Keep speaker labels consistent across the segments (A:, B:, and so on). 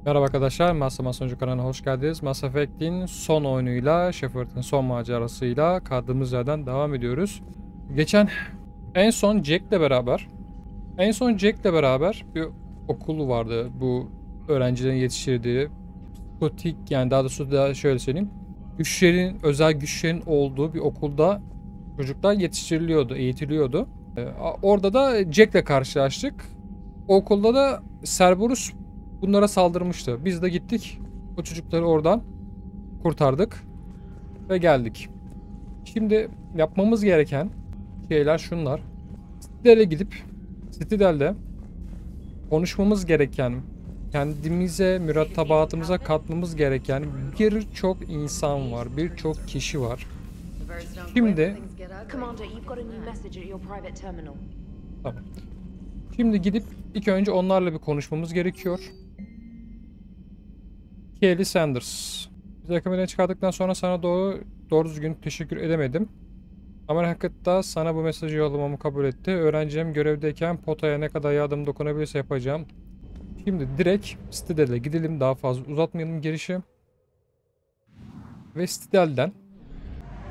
A: Merhaba arkadaşlar, Mass Sonucu kanalına hoş geldiniz. Mass Effect'in son oyunuyla, Shepard'ın son macerasıyla kaldığımız yerden devam ediyoruz. En son Jack'le beraber bir okul vardı. Bu öğrencilerin yetiştirdiği, yani daha doğrusu şöyle söyleyeyim. Özel güçlerin olduğu bir okulda çocuklar yetiştiriliyordu, eğitiliyordu. Orada da Jack'le karşılaştık. O okulda da Cerberus bunlara saldırmıştı. Biz de gittik. O çocukları oradan kurtardık. Ve geldik. Şimdi yapmamız gereken şeyler şunlar. Citadel'de konuşmamız gereken, kendimize, mürettebatımıza katmamız gereken birçok insan var. Birçok kişi var. Şimdi tamam. Şimdi gidip ilk önce onlarla bir konuşmamız gerekiyor. Kelly Sanders. Bizi akımdan çıkardıktan sonra sana doğru düzgün teşekkür edemedim. Ama hakikaten sana bu mesajı yollamamı kabul etti. Öğrencim görevdeyken potaya ne kadar yardım dokunabilirse yapacağım. Şimdi direkt Citadel'e gidelim. Daha fazla uzatmayalım girişi. Ve Citadel'den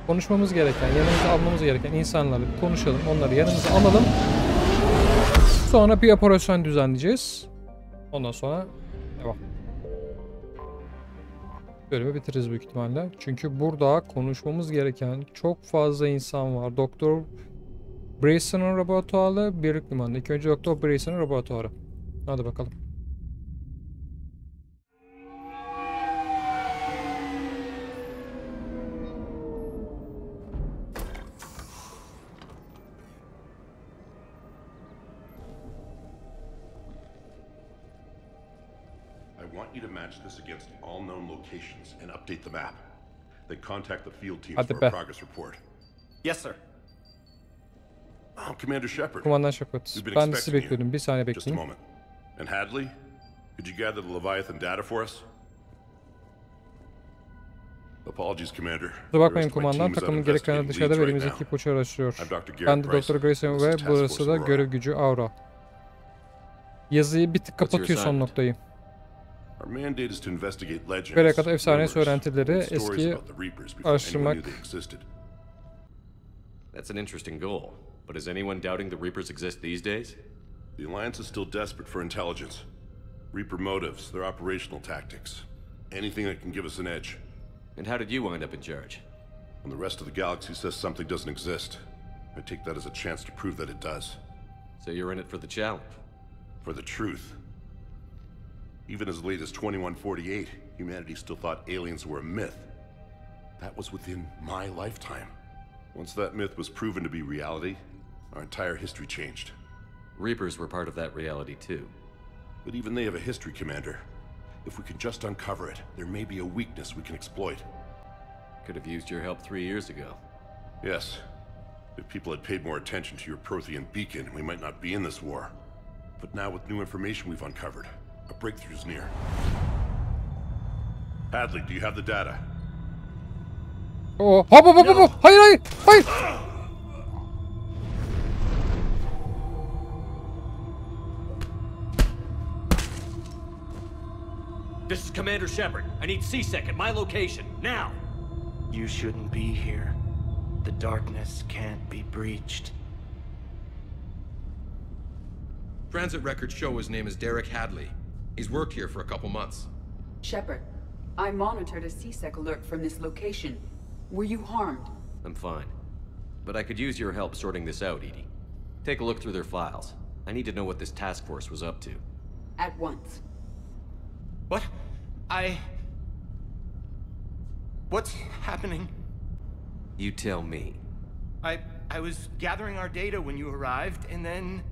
A: konuşmamız gereken, yanımıza almamız gereken insanlarla bir konuşalım. Onları yanımıza alalım. Sonra bir operasyon düzenleyeceğiz. Ondan sonra devam. Bölümü bitiririz büyük ihtimalle. Çünkü burada konuşmamız gereken çok fazla insan var. Doktor Brayson'un laboratuvarı, birlik limanı. İlk önce Doktor Brayson'un laboratuvarı. Hadi bakalım.
B: I want you to match this against all known locations and update the map. Then contact the field teams for a progress report.
C: Yes, sir.
B: Oh, Commander Shepard.
A: Kumandan Shepard. Ben de sizi bekliyordum. Bir saniye
B: Just a
A: bekleyin.
B: moment. And Hadley, could you gather the Leviathan data for us? Apologies, Commander.
A: Kusura bakmayın kumandan. Takımın geri kalanı dışarıda ve elimizdeki ipucu araştırıyor. Ben de Dr. Grayson ve burası da görev gücü Aura. Yazıyı bir tık kapatıyor son noktayı. Böyle kadar efsane söylentileri eski araştırmak.
C: That's an interesting goal. But is anyone doubting the Reapers exist these days?
B: The Alliance is still desperate for intelligence. Reaper motives, their operational tactics. Anything that can give us an edge.
C: And how did you wind up in charge?
B: When the rest of the galaxy says something doesn't exist, I take that as a chance to prove that it does.
C: So you're in it for the challenge?
B: For the truth. Even as late as 2148, humanity still thought aliens were a myth. That was within my lifetime. Once that myth was proven to be reality, our entire history changed.
C: Reapers were part of that reality too.
B: But even they have a history, Commander. If we can just uncover it, there may be a weakness we can exploit.
C: Could have used your help 3 years ago.
B: Yes. If people had paid more attention to your Prothean beacon, we might not be in this war. But now with new information we've uncovered, a breakthrough is near. Hadley, do you have the data?
A: Oh, hop. Hayır.
C: This is Commander Shepard. I need C-Sec at my location, now!
D: You shouldn't be here. The darkness can't be breached.
E: Transit records show his name is Derek Hadley. He's worked here for a couple months.
F: Shepard, I monitored a C-Sec alert from this location. Were you harmed?
C: I'm fine. But I could use your help sorting this out, Edie. Take a look through their files. I need to know what this task force was up to.
F: At once.
D: What? What's happening?
C: You tell me.
D: I was gathering our data when you arrived, and then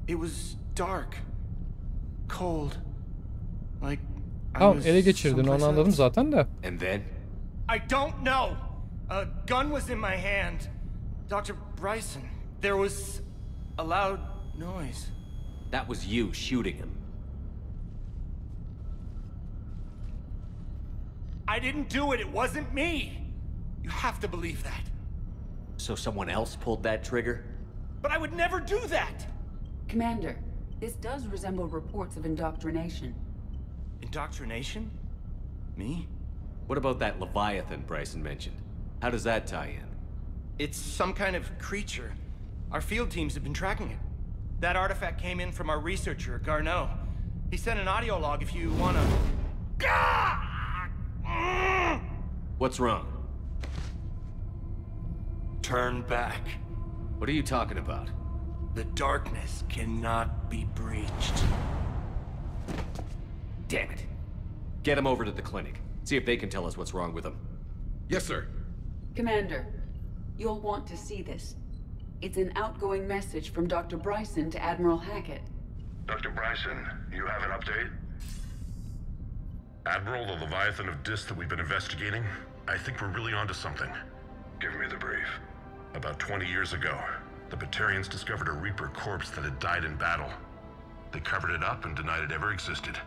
D: it was dark. Cold. Like
A: Tamam, ele geçirdin, onu anladım zaten de.
C: And then?
D: I don't know. A gun was in my hand. Dr. Bryson, there was a loud noise.
C: That was you shooting him.
D: I didn't do it. It wasn't me. You have to believe that.
C: So someone else pulled that trigger?
D: But I would never do that.
F: Commander, this does resemble reports of indoctrination.
D: Indoctrination? Me?
C: What about that Leviathan Bryson mentioned? How does that tie in?
D: It's some kind of creature. Our field teams have been tracking it. That artifact came in from our researcher, Garneau. He sent an audio log if you wanna...
C: What's wrong?
D: Turn back.
C: What are you talking about?
D: The darkness cannot be breached.
C: Damn it. Get him over to the clinic. See if they can tell us what's wrong with him.
E: Yes, sir.
F: Commander, you'll want to see this. It's an outgoing message from Dr. Bryson to Admiral Hackett.
B: Dr. Bryson, you have an update? Admiral, the Leviathan of Dis that we've been investigating, I think we're really onto something. Give me the brief. About 20 years ago, the Batarians discovered a Reaper corpse that had died in battle. They covered it up and denied it ever existed.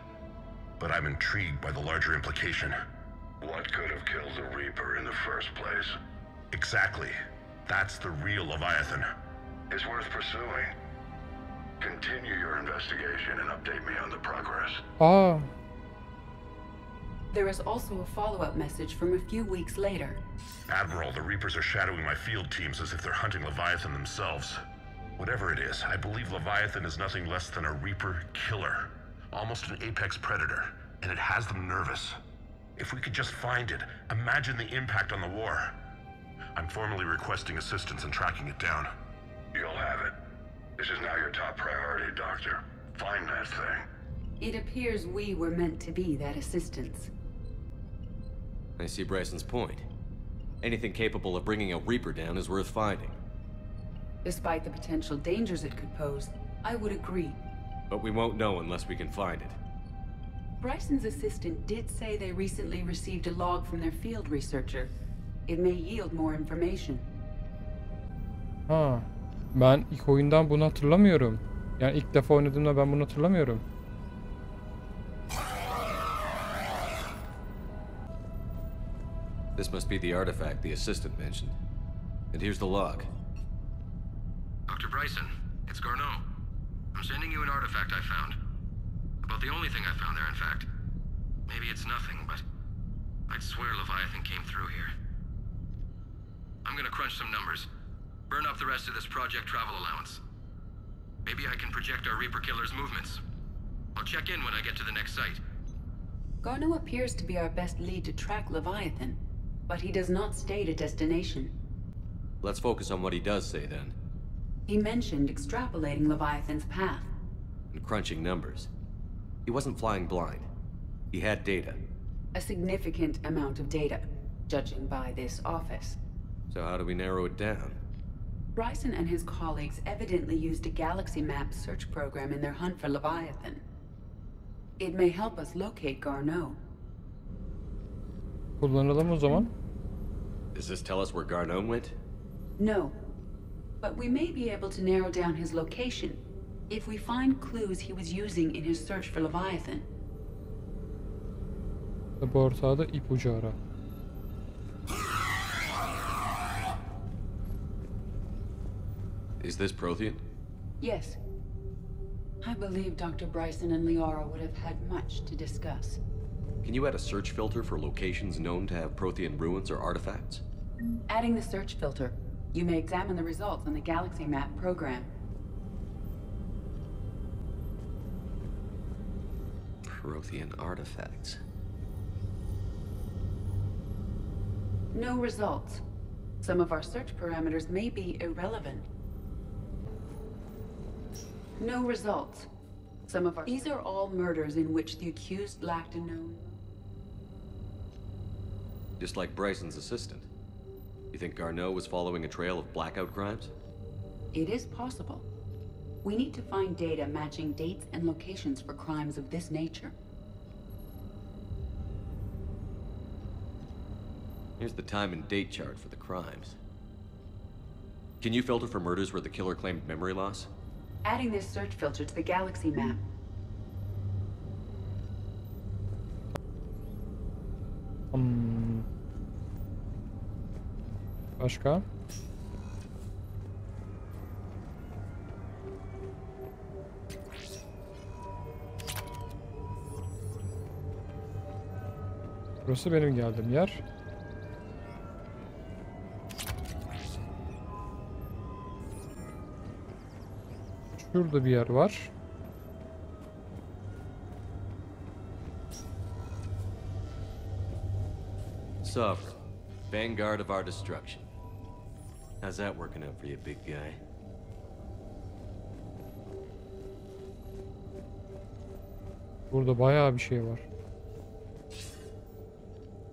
B: But I'm intrigued by the larger implication. What could have killed the Reaper in the first place? Exactly. That's the real Leviathan. It's worth pursuing. Continue your investigation and update me on the progress.
A: Aa,
F: There is also a follow-up message from a few weeks later.
B: Admiral, the Reapers are shadowing my field teams as if they're hunting Leviathan themselves. Whatever it is, I believe Leviathan is nothing less than a Reaper killer. Almost an apex predator, and it has them nervous. If we could just find it, imagine the impact on the war. I'm formally requesting assistance in tracking it down. You'll have it. This is now your top priority, Doctor. Find that thing.
F: It appears we were meant to be that assistance.
C: I see Bryson's point. Anything capable of bringing a Reaper down is worth finding.
F: Despite the potential dangers it could pose, I would agree.
C: But we won't know unless we can find it.
F: Bryson's assistant did say they recently received a log from their field researcher. It may yield more information.
A: ha. Ben ilk oyundan bunu hatırlamıyorum. Yani ilk defa oynadığımda ben bunu hatırlamıyorum.
C: This must be the artifact the assistant mentioned. And here's the log.
E: Dr. Bryson, it's Garneau. I'm sending you an artifact I found. About the only thing I found there, in fact. Maybe it's nothing, but I'd swear Leviathan came through here. I'm gonna crunch some numbers. Burn up the rest of this project travel allowance. Maybe I can project our Reaper killer's movements. I'll check in when I get to the next site.
F: Garneau appears to be our best lead to track Leviathan, but he does not state a destination.
C: Let's focus on what he does say then.
F: He mentioned extrapolating Leviathan's path.
C: And crunching numbers. He wasn't flying blind. He had data.
F: A significant amount of data, judging by this office.
C: So how do we narrow it down?
F: Bryson and his colleagues evidently used a galaxy map search program in their hunt for Leviathan. It may help us locate Garneau.
A: Kullanalım o zaman.
C: Does this tell us where Garneau went?
F: No, but we may be able to narrow down his location if we find clues he was using in his search for Leviathan.
A: Laboratuvarda ipucu ara.
C: Is this Prothean?
F: Yes. I believe Dr. Bryson and Liara would have had much to discuss.
C: Can you add a search filter for locations known to have Prothean ruins or artifacts?
F: Adding the search filter, you may examine the results on the galaxy map program.
C: Prothean artifacts.
F: No results. Some of our search parameters may be irrelevant. No results. These are all murders in which the accused lacked a known...
C: Just like Bryson's assistant. You think Garneau was following a trail of blackout crimes?
F: It is possible. We need to find data matching dates and locations for crimes of this nature.
C: Here's the time and date chart for the crimes. Can you filter for murders where the killer claimed memory loss?
F: Adding this search filter to the galaxy map.
A: Başka? Burası benim geldiğim yer. Şurada bir yer var.
C: Sovereign, vanguard of our destruction. How's that working out for you, big guy?
A: Burada bayağı bir şey var.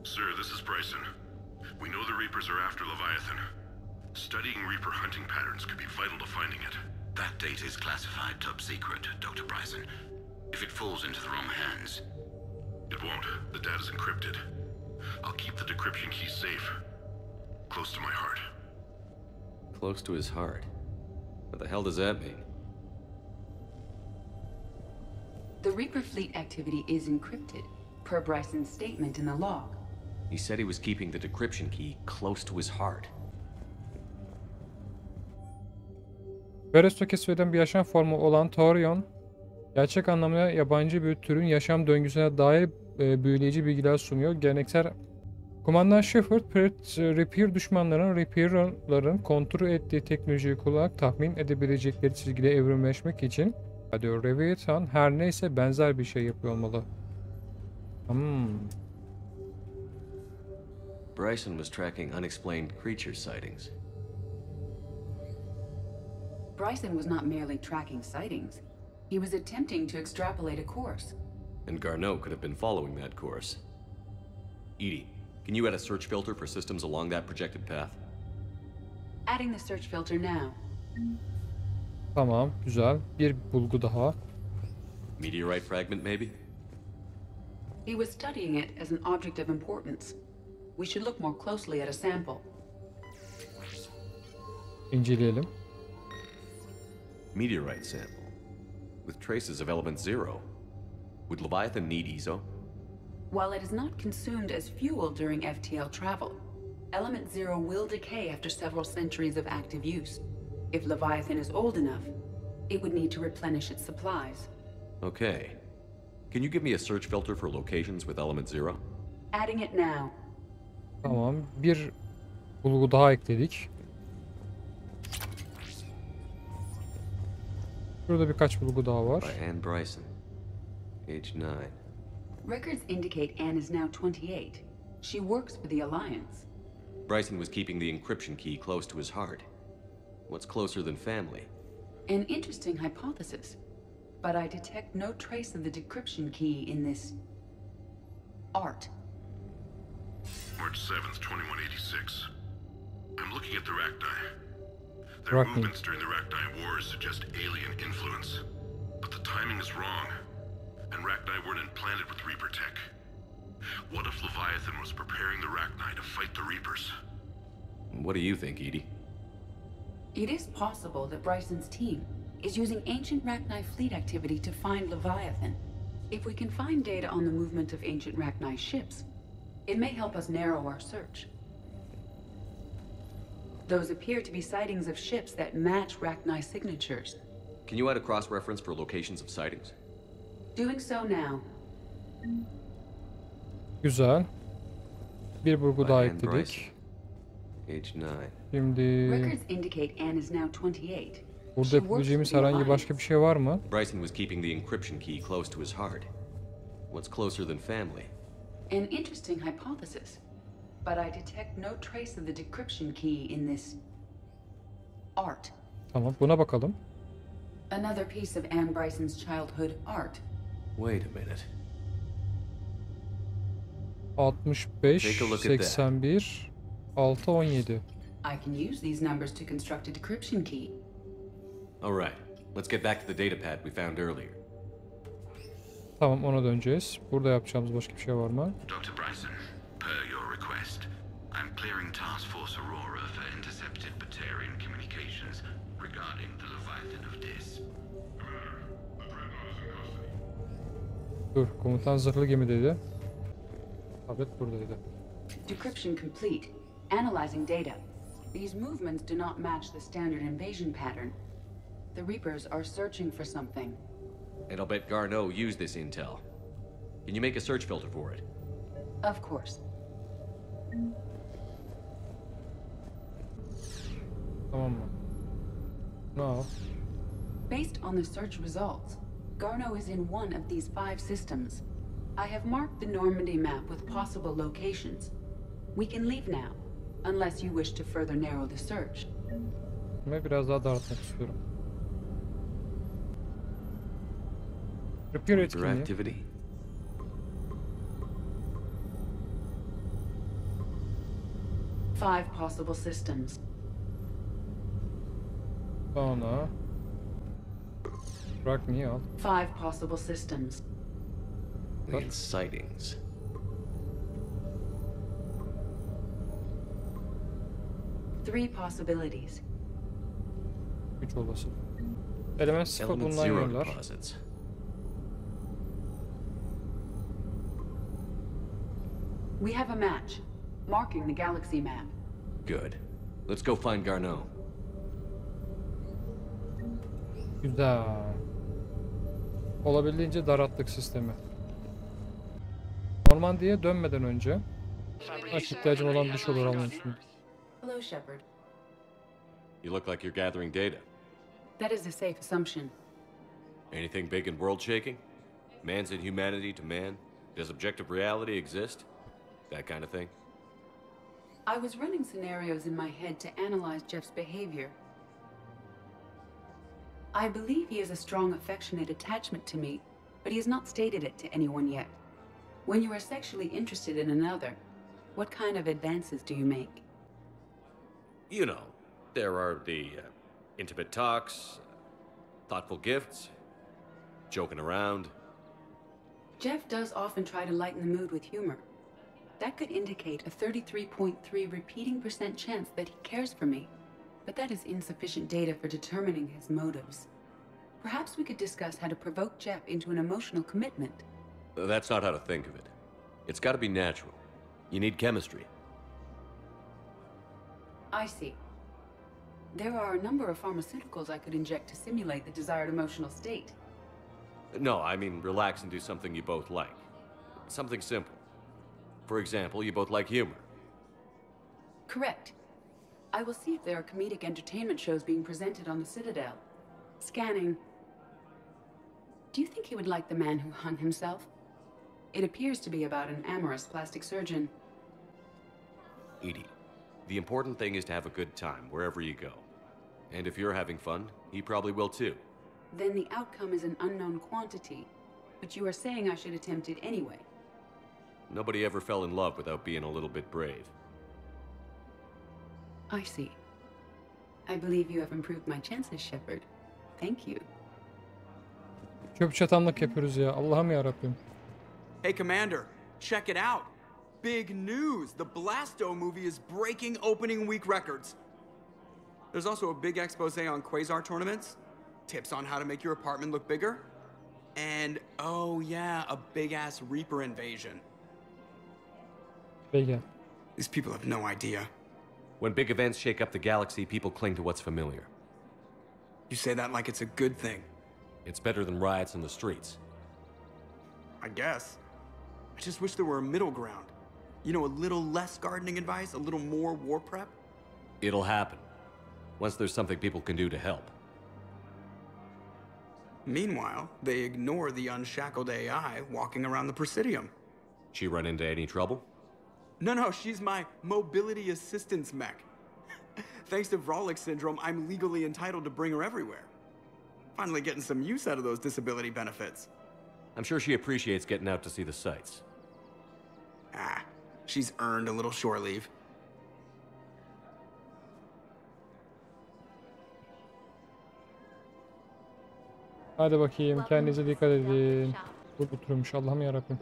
B: Sir, this is Bryson. We know the Reapers are after Leviathan. Studying Reaper hunting patterns could be vital to finding it.
G: That data is classified top secret, Dr. Bryson. If it falls into the wrong hands...
B: It won't. The data's encrypted. I'll keep the decryption key safe. Close to my heart.
C: Close to his heart. What the hell does that mean?
F: The Reaper fleet activity is encrypted, per Bryson's statement in the log.
C: He said he was keeping the decryption key close to his heart.
A: Veristokesveden bir yaşam formu olan Taurion, gerçek anlamda yabancı bir türün yaşam döngüsüne dair büyüleyici bilgiler sunuyor. Geleneksel Kumandan Shepard, Reaper düşmanların Reaper'ların kontrol ettiği teknolojiyi kullanarak tahmin edebilecekleri çizgide evrimleşmek için diyor. Leviathan her neyse benzer bir şey yapıyor olmalı.
C: Bryson was tracking unexplained creature sightings.
F: Bryson was not merely tracking sightings. He was attempting to extrapolate a course.
C: And Garneau could have been following that course. Edie, can you add a search filter for systems along that projected path?
F: Adding the search filter now.
A: Tamam, güzel. Bir bulgu daha.
C: Meteorite fragment, maybe?
F: He was studying it as an object of importance. We should look more closely at a sample.
A: İnceleyelim.
C: Meteorite sample. With traces of element 0. Would Leviathan need ESO?
F: While it is not consumed as fuel during FTL travel, element 0 will decay after several centuries of active use. If Leviathan is old enough, it would need to replenish its supplies.
C: Okay. Can you give me a search filter for locations with element 0?
F: Adding it now.
A: Tamam, bir bulgu daha ekledik. Şurada birkaç bulgu daha var.
C: By Anne Bryson. Age 9.
F: Records indicate Anne is now 28. She works for the Alliance.
C: Bryson was keeping the encryption key close to his heart. What's closer than family?
F: An interesting hypothesis, but I detect no trace of the decryption key in this art.
B: March 7th, 2186. I'm looking at the Rachni. Their movements during the Rachni Wars suggest alien influence. But the timing is wrong. And Rachni weren't implanted with Reaper tech. What if Leviathan was preparing the Rachni to fight the Reapers?
C: What do you think, Edie?
F: It is possible that Bryson's team is using ancient Rachni fleet activity to find Leviathan. If we can find data on the movement of ancient Rachni ships, it may help us narrow our search. Those appear to be sightings of ships that match Rachni signatures.
C: Can you add a cross-reference for locations of sightings?
F: Doing so now.
A: Güzel. Bir bulgu daha
C: By Anne
A: ekledik.
C: Bryson. Age 9.
A: Şimdi
F: Records indicate Anne is now 28.
A: burada
F: She works
A: yapabileceğimiz
F: for the
A: herhangi başka bir şey var mı?
C: Bryson was keeping the encryption key close to his heart. What's closer than family?
F: An interesting hypothesis, but I detect no trace of the decryption key in this art.
A: Tamam, buna bakalım.
F: Another piece of Anne Bryson's childhood art.
C: Wait a minute.
A: 65,
C: Take a look at that.
A: 81, 6, 17.
F: I can use these numbers to construct a decryption key.
C: All right. Let's get back to the data pad we found earlier.
A: Tamam, ona döneceğiz. Burada yapacağımız başka bir şey var mı?
G: Dr. Bryson, per your request, I'm clearing Task Force Aurora for intercepted Batarian communications regarding the Leviathan of Dis.
A: Dur, komutan zırhlı gemi dedi. Tablet buradaydı.
F: Decryption complete. Analyzing data. These movements do not match the standard invasion pattern. The Reapers are searching for something.
C: And I'll bet Garneau used this intel. Can you make a search filter for it?
F: Of course.
A: Tamam mı? Ne al?
F: Based on the search results, Garneau is in one of these 5 systems. I have marked the Normandy map with possible locations. We can leave now, unless you wish to further narrow the search.
A: Ve biraz daha dağıtmak istiyorum. Repair
C: Your
A: etkinliği.
C: activity?
F: Five possible systems.
A: Sonra bırak niye al?
F: 5 possible systems.
C: The sightings.
F: Three possibilities.
A: 3 olası. Element 0
C: Element
A: bundan
C: zero
A: yollar.
C: deposits.
F: We have a match, marking the galaxy map.
C: Good. Let's go find Garneau.
A: Güzel. Olabildiğince daralttık sistemi. Normandiya dönmeden önce ihtiyacım olan bir şey olur almıştım.
F: Hello, Shepard.
C: You look like you're gathering data.
F: That is a safe assumption.
C: Anything big and world-shaking? Man's inhumanity to man? Does objective reality exist? That kind of thing?
F: I was running scenarios in my head to analyze Jeff's behavior. I believe he has a strong affectionate attachment to me, but he has not stated it to anyone yet. When you are sexually interested in another, what kind of advances do you make?
C: You know, there are the intimate talks, thoughtful gifts, joking around.
F: Jeff does often try to lighten the mood with humor. That could indicate a 33.3 repeating % chance that he cares for me, but that is insufficient data for determining his motives. Perhaps we could discuss how to provoke Jeff into an emotional commitment.
C: That's not how to think of it. It's got to be natural. You need chemistry.
F: I see. There are a number of pharmaceuticals I could inject to simulate the desired emotional state.
C: No, I mean relax and do something you both like. Something simple. For example, you both like humor.
F: Correct. I will see if there are comedic entertainment shows being presented on the Citadel. Scanning. Do you think he would like The Man Who Hung Himself? It appears to be about an amorous plastic surgeon.
C: Edie, the important thing is to have a good time wherever you go. And if you're having fun, he probably will too.
F: Then the outcome is an unknown quantity, but you are saying I should attempt it anyway.
C: Nobody ever fell in love without being a little bit brave.
F: I see. I believe you have improved my chances, Shepard. Thank you.
A: Çöp çatanlık yapıyoruz ya. Allah'ım yarabbim.
H: Hey, Commander, check it out. Big news! The Blasto movie is breaking opening week records. There's also a big expose on quasar tournaments, tips on how to make your apartment look bigger, and, oh yeah, a big-ass Reaper invasion.
A: Peki.
H: These people have no idea.
C: When big events shake up the galaxy, people cling to what's familiar.
H: You say that like it's a good thing.
C: It's better than riots in the streets.
H: I guess. I just wish there were a middle ground. You know, a little less gardening advice, a little more war prep.
C: It'll happen. Once there's something people can do to help.
H: Meanwhile, they ignore the unshackled AI walking around the Presidium.
C: She run into any trouble?
H: No, she's my mobility assistance mech. Thanks to Vrolic syndrome, I'm legally entitled to bring her everywhere. Finally getting some use out of those disability benefits.
C: I'm sure she appreciates getting out to see the sights.
H: Ah, she's earned a little shore leave.
A: Hadi bakayım. Kendinize dikkat edin. Bu oturuyormuş. Allah'ım yarabbim.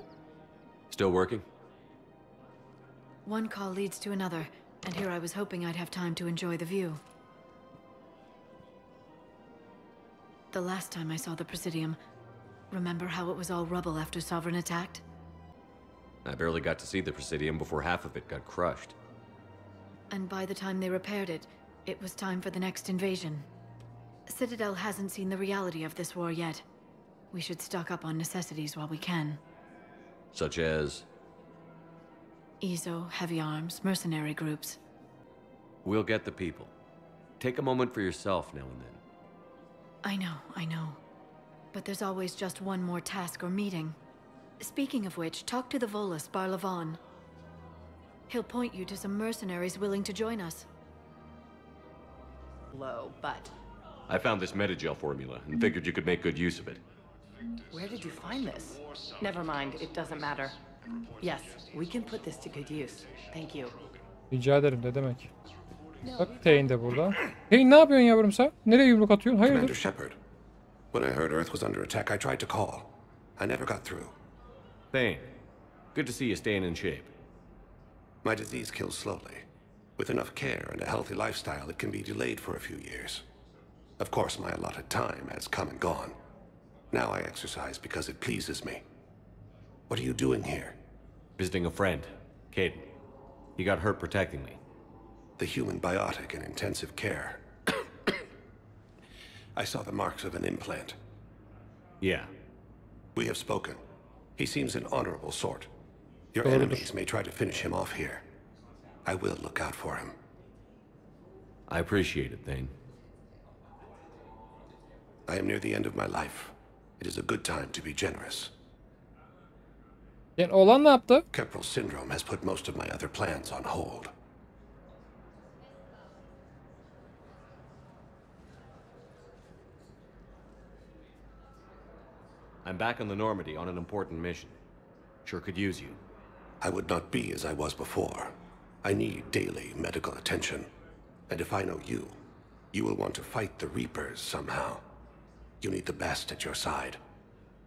C: Still working?
I: One call leads to another, and here I was hoping I'd have time to enjoy the view. The last time I saw the Presidium, remember how it was all rubble after Sovereign attacked?
C: I barely got to see the Presidium before half of it got crushed.
I: And by the time they repaired it, it was time for the next invasion. Citadel hasn't seen the reality of this war yet. We should stock up on necessities while we can.
C: Such as?
I: ESO, heavy arms, mercenary groups.
C: We'll get the people. Take a moment for yourself now and then.
I: I know. But there's always just one more task or meeting. Speaking of which, talk to the Volus, Barlavan. He'll point you to some mercenaries willing to join us.
J: Low, but
C: I found this metagel formula and figured you could make good use of it.
J: where did you find this? Never mind, it doesn't matter. Yes, we can put this to good use. Thank you.
A: Rica ederim, ne demek. Bak Tane de burada. Tane ne yapıyorsun yavrum sen? Nereye yumruk atıyorsun?
B: Commander
A: Hayırdır?
B: Shepard. When I heard Earth was under attack, I tried to call. I never got through.
C: Thane, good to see you staying in shape.
B: My disease kills slowly. With enough care and a healthy lifestyle, it can be delayed for a few years. Of course, my allotted time has come and gone. Now I exercise because it pleases me. What are you doing here?
C: Visiting a friend, Caden. He got hurt protecting me.
B: The human biotic in intensive care. I saw the marks of an implant.
C: Yeah.
B: We have spoken. He seems an honorable sort. Your
A: Doğrudur.
B: enemies may try to finish him off here. I will look out for him.
C: I appreciate it, Thane.
B: I am near the end of my life. It is a good time to be generous.
A: Yani oğlan ne yaptı?
B: Keppel syndrome has put most of my other plans on hold.
C: I'm back on the Normandy on an important mission. Sure could use you.
B: I would not be as I was before. I need daily medical attention. And if I know you, you will want to fight the Reapers somehow. You need the best at your side.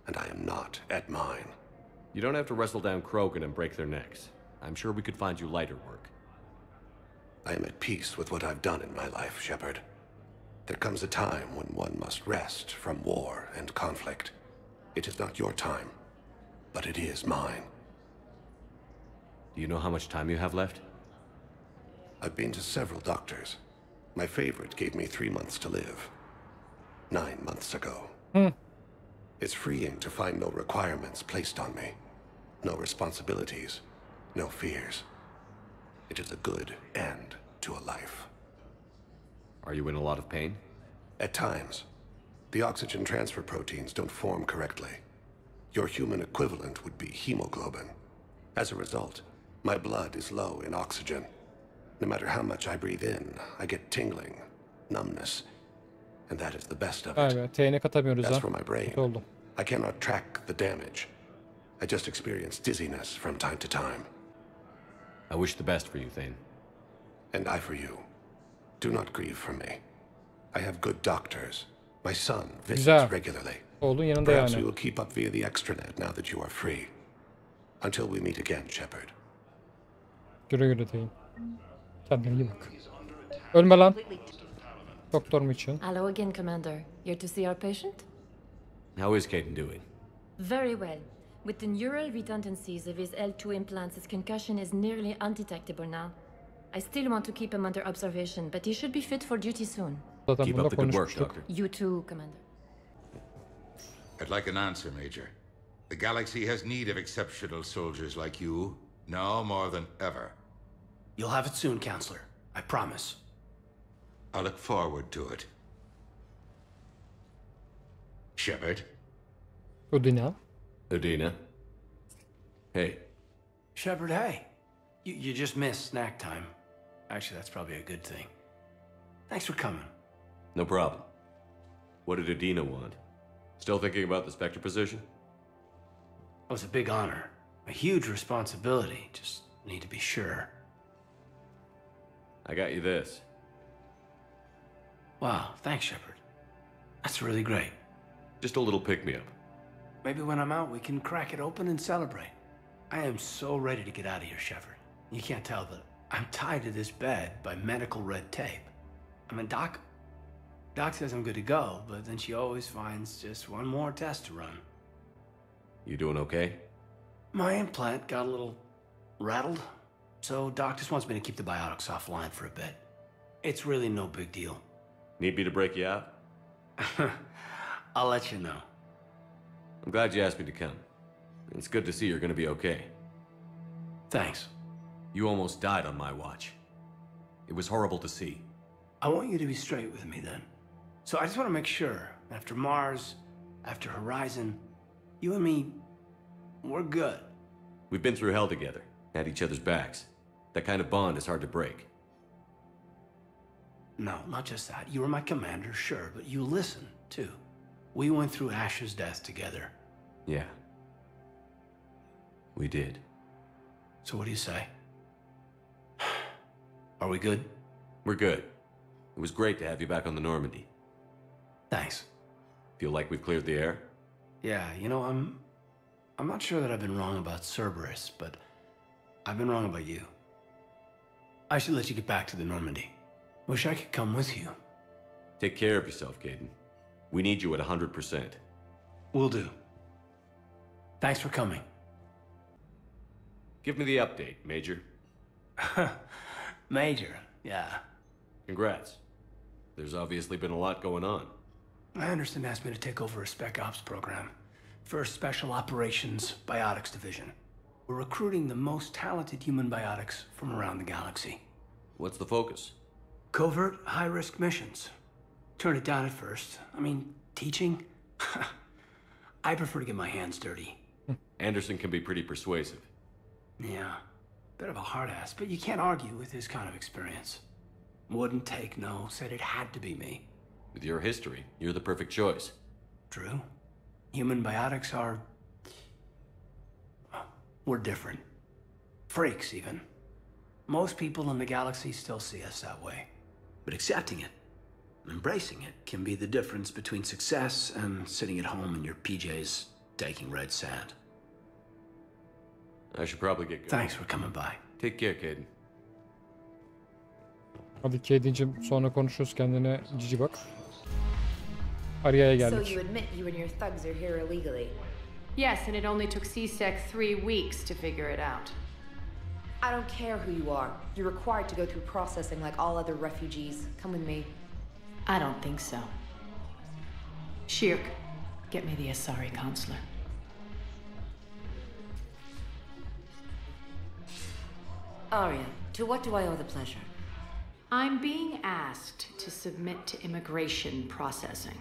B: And I am not at mine.
C: You don't have to wrestle down Krogan and break their necks. I'm sure we could find you lighter work.
B: I am at peace with what I've done in my life, Shepard. There comes a time when one must rest from war and conflict. It is not your time, but it is mine.
C: Do you know how much time you have left?
B: I've been to several doctors. My favorite gave me 3 months to live. 9 months ago. It's freeing to find no requirements placed on me. No responsibilities. No fears. It is a good end to a life.
C: Are you in a lot of pain?
B: At times. The oxygen transfer proteins don't form correctly. Your human equivalent would be hemoglobin. As a result, my blood is low in oxygen. No matter how much I breathe in, I get tingling, numbness, and that is the best of
A: Vay
B: it.
A: be, Tane'e katamıyoruz
B: As
A: ha.
B: for my brain,
A: Kötü oldu.
B: I cannot track the damage. I just experience dizziness from time to time.
C: I wish the best for you, Thane.
B: And I for you. Do not grieve for me. I have good doctors. My son visits
A: Güzel.
B: regularly.
A: Oğlun yanında
B: Perhaps we
A: yani.
B: will keep up via the extranet now that you are free. Until we meet again, Shepard.
A: Güle güle Tane. Kendine iyi bak. Ölme lan. Doktor mu için?
K: Hello again, Commander. Here to see our patient?
C: How is Caden doing?
K: Very well. With the neural redundancies of his L2 implants, his concussion is nearly undetectable now. I still want to keep him under observation, but he should be fit for duty soon.
A: Zaten
C: Keep
A: bunda
C: up the good work,
A: konuşmuştuk.
C: Doctor.
K: You too, Commander.
G: I'd like an answer, Major. The galaxy has need of exceptional soldiers like you, now more than ever.
L: You'll have it soon, Counselor. I promise.
G: I look forward to it. Shepard?
A: Udina.
C: Udina? Hey.
L: Shepard, hey. You just missed snack time. Actually, that's probably a good thing. Thanks for coming.
C: No problem. What did Udina want? Still thinking about the Spectre position?
L: It was a big honor. A huge responsibility. Just need to be sure.
C: I got you this.
L: Wow, thanks, Shepard. That's really great.
C: Just a little pick-me-up.
L: Maybe when I'm out, we can crack it open and celebrate. I am so ready to get out of here, Shepard. You can't tell, but I'm tied to this bed by medical red tape. I mean, Doc says I'm good to go, but then she always finds just one more test to run.
C: You doing okay?
L: My implant got a little rattled, so Doc just wants me to keep the biotics offline for a bit. It's really no big deal.
C: Need me to break you out?
L: I'll let you know.
C: I'm glad you asked me to come. It's good to see you're gonna be okay.
L: Thanks.
C: You almost died on my watch. It was horrible to see.
L: I want you to be straight with me then. So I just want to make sure, after Mars, after Horizon, you and me, we're good.
C: We've been through hell together, had each other's backs. That kind of bond is hard to break.
L: No, not just that. You were my commander, sure, but you listen, too. We went through Ash's death together.
C: Yeah. We did.
L: So what do you say? Are we good?
C: We're good. It was great to have you back on the Normandy.
L: Thanks.
C: Feel like we've cleared the air?
L: Yeah, you know, I'm not sure that I've been wrong about Cerberus, but I've been wrong about you. I should let you get back to the Normandy. Wish I could come with you.
C: Take care of yourself, Caden. We need you at 100%.
L: Will do. Thanks for coming.
C: Give me the update, Major.
L: Major, yeah.
C: Congrats. There's obviously been a lot going on.
L: Anderson asked me to take over a Spec Ops program for Special Operations Biotics Division. We're recruiting the most talented human biotics from around the galaxy.
C: What's the focus?
L: Covert, high-risk missions. Turned it down at first. I mean, teaching? I prefer to get my hands dirty.
C: Anderson can be pretty persuasive.
L: Yeah, bit of a hard ass, but you can't argue with his kind of experience. Wouldn't take no, said it had to be me.
C: With your history, you're the perfect choice.
L: True. Human biotics are... we're different. Freaks, even. Most people in the galaxy still see us that way. But accepting it, embracing it, can be the difference between success and sitting at home in your PJs, taking red sand.
C: I should probably get going.
L: Thanks for coming by.
C: Take care, Caden.
A: Hadi Caden'cim, sonra konuşuruz, kendine cici bak. Aria'ya
M: So
A: geldik.
M: you admit you and your thugs are here illegally?
J: Yes, and it only took CSEC 3 weeks to figure it out.
M: I don't care who you are. You're required to go through processing like all other refugees. Come with me.
J: I don't think so. Shirk, get me the Asari consular.
M: Arya, to what do I owe the pleasure?
J: I'm being asked to submit to immigration processing.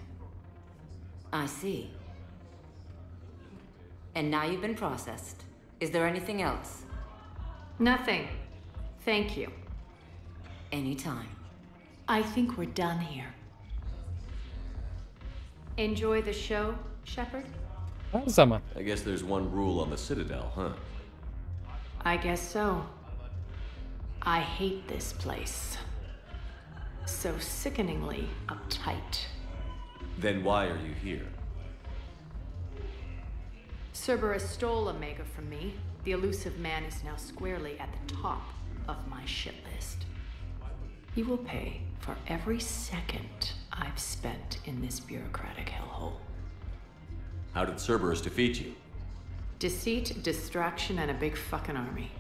M: I see. And now you've been processed. Is there anything else?
J: Nothing. Thank you.
M: Anytime.
J: I think we're done here. Enjoy the show, Shepard?
A: Her zaman.
C: I guess there's one rule on the Citadel, huh?
J: I guess so. I hate this place. So sickeningly uptight.
C: Then why are you here?
J: Cerberus stole Omega from me. The elusive man is now squarely at the top of my shit list. He will pay for every second I've spent in this bureaucratic hellhole.
C: How did Cerberus defeat you?
J: Deceit, distraction, and a big fucking army.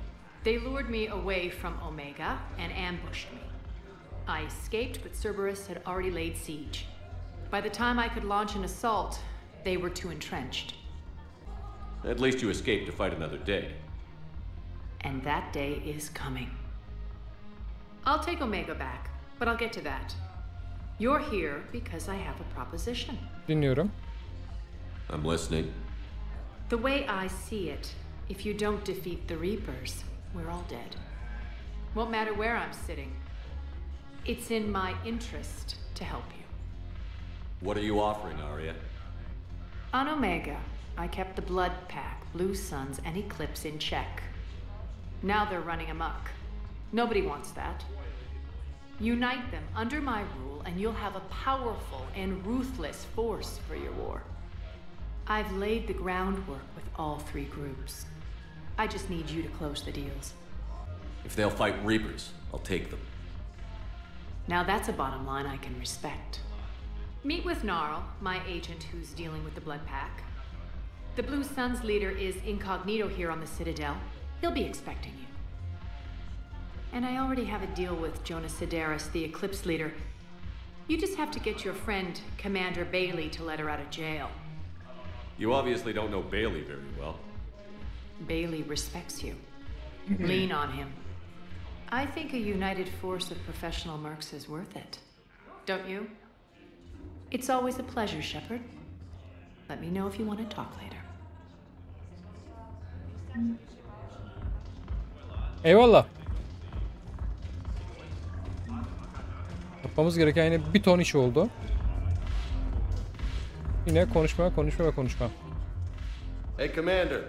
J: They lured me away from Omega and ambushed me. I escaped, but Cerberus had already laid siege. By the time I could launch an assault, they were too entrenched.
C: At least you escaped to fight another day.
J: And that day is coming. I'll take Omega back, but I'll get to that. You're here because I have a proposition.
A: Dinliyorum.
C: I'm listening.
J: The way I see it, if you don't defeat the Reapers, we're all dead. Won't matter where I'm sitting. It's in my interest to help you.
C: What are you offering, Arya?
J: On Omega, I kept the Blood Pack, Blue Suns, and Eclipse in check. Now they're running amok. Nobody wants that. Unite them under my rule, and you'll have a powerful and ruthless force for your war. I've laid the groundwork with all 3 groups. I just need you to close the deals.
C: If they'll fight Reapers, I'll take them.
J: Now that's a bottom line I can respect. Meet with Gnarl, my agent who's dealing with the Blood Pack. The Blue Suns leader is incognito here on the Citadel. He'll be expecting you. And I already have a deal with Jonas Sedaris, the Eclipse leader. You just have to get your friend, Commander Bailey, to let her out of jail.
C: You obviously don't know Bailey very well.
J: Bailey respects you. Lean on him. I think a united force of professional mercs is worth it. Don't you? It's always a pleasure, Shepard. Let me know if you want to talk later.
A: Eyvallah. Yapmamız gereken yine bir ton iş oldu. Yine konuşma.
N: Hey, Commander.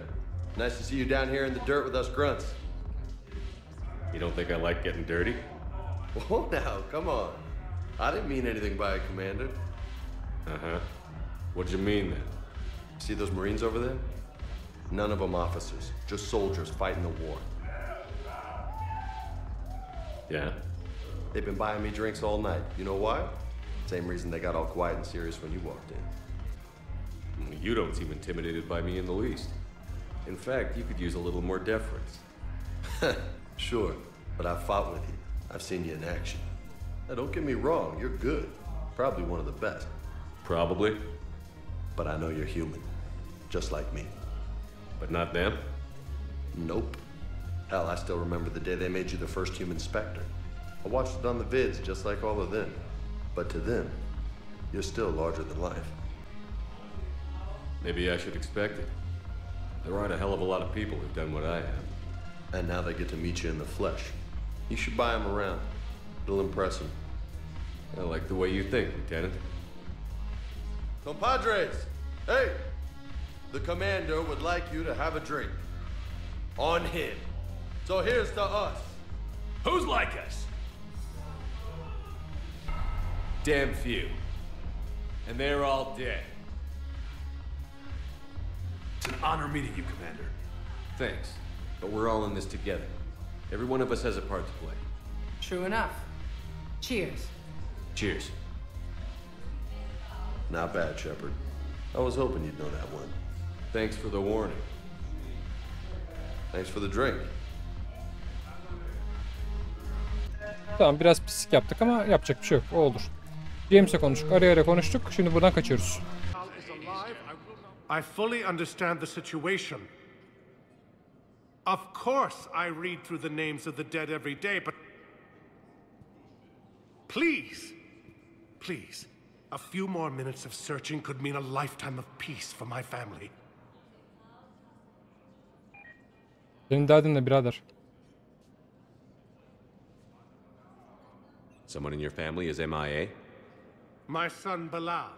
N: Nice to see you down here in the dirt with us grunts.
C: You don't think I like getting dirty?
N: Whoa, now, come on. I didn't mean anything by it, Commander.
C: Uh-huh. What'd you mean then?
N: See those Marines over there? None of them officers, just soldiers fighting the war.
C: Yeah?
N: They've been buying me drinks all night. You know why? Same reason they got all quiet and serious when you walked in.
C: You don't seem intimidated by me in the least. In fact, you could use a little more deference.
N: Sure, but I've fought with you. I've seen you in action. Now, don't get me wrong, you're good. Probably one of the best.
C: Probably.
N: But I know you're human. Just like me.
C: But not them?
N: Nope. Hell, I still remember the day they made you the first human Spectre. I watched it on the vids, just like all of them. But to them, you're still larger than life.
C: Maybe I should expect it. There aren't a hell of a lot of people who've done what I have.
N: And now they get to meet you in the flesh. You should buy them around. It'll impress them.
C: I like the way you think, Lieutenant.
N: Compadres! Hey! The commander would like you to have a drink. On him. So here's to us.
L: Who's like us?
C: Damn few. And they're all dead.
L: It's an honor meeting you, Commander.
C: Thanks. But we're all in this together. Every one of us has a part to play.
O: True enough. Cheers.
C: Cheers.
N: Not bad, Shepard. I was hoping you'd know that one.
C: Thanks for the warning.
N: Thanks for the drink.
A: Tamam, biraz pislik yaptık ama yapacak bir şey yok. O olur. James'le konuştuk. Ara konuştuk. Şimdi buradan kaçıyoruz.
P: I fully understand the situation. Of course I read through the names of the dead every day, but please, a few more minutes of searching could mean a lifetime of peace for my family.
A: Senin derdin ne birader?
C: Someone in your family is MIA?
P: My son Bilal.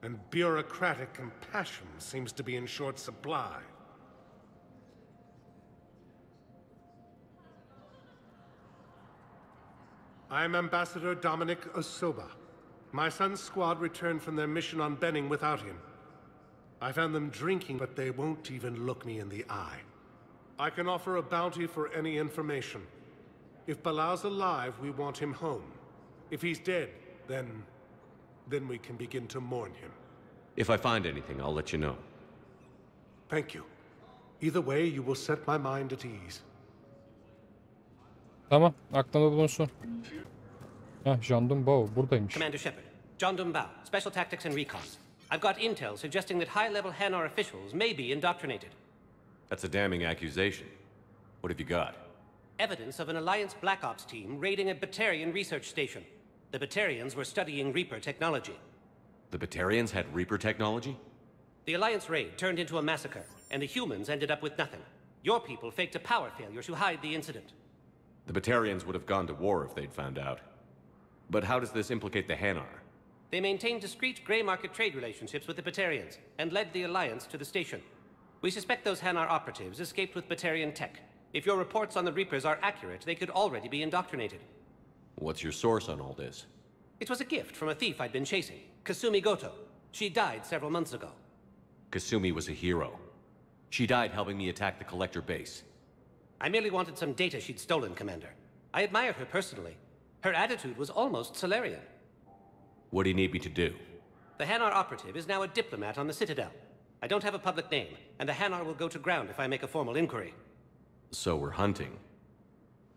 P: And bureaucratic compassion seems to be in short supply. I'm Ambassador Dominic Osoba. My son's squad returned from their mission on Benning without him. I found them drinking, but they won't even look me in the eye. I can offer a bounty for any information. If Bilal's alive, we want him home. If he's dead, then we can begin to mourn him.
C: If I find anything, I'll let you know.
P: Thank you. Either way, you will set my mind at ease.
A: Tamam, aklımda bulunsun. Jean Dumbo buradaymış.
Q: Commander Shepard, John Dumbo, Special Tactics and Recon. I've got intel suggesting that high-level Hanar officials may be indoctrinated.
C: That's a damning accusation. What have you got?
Q: Evidence of an Alliance Black Ops team raiding a Batarian research station. The Batarians were studying Reaper technology.
C: The Batarians had Reaper technology?
Q: The Alliance raid turned into a massacre, and the humans ended up with nothing. Your people faked a power failure to hide the incident.
C: The Batarians would have gone to war if they'd found out. But how does this implicate the Hanar?
Q: They maintained discreet grey market trade relationships with the Batarians, and led the Alliance to the station. We suspect those Hanar operatives escaped with Batarian tech. If your reports on the Reapers are accurate, they could already be indoctrinated.
C: What's your source on all this?
Q: It was a gift from a thief I'd been chasing, Kasumi Goto. She died several months ago.
C: Kasumi was a hero. She died helping me attack the Collector base.
Q: I merely wanted some data she'd stolen, Commander. I admired her personally. Her attitude was almost Solarian.
C: What do you need me to do?
Q: The Hanar operative is now a diplomat on the Citadel. I don't have a public name, and the Hanar will go to ground if I make a formal inquiry.
C: So we're hunting.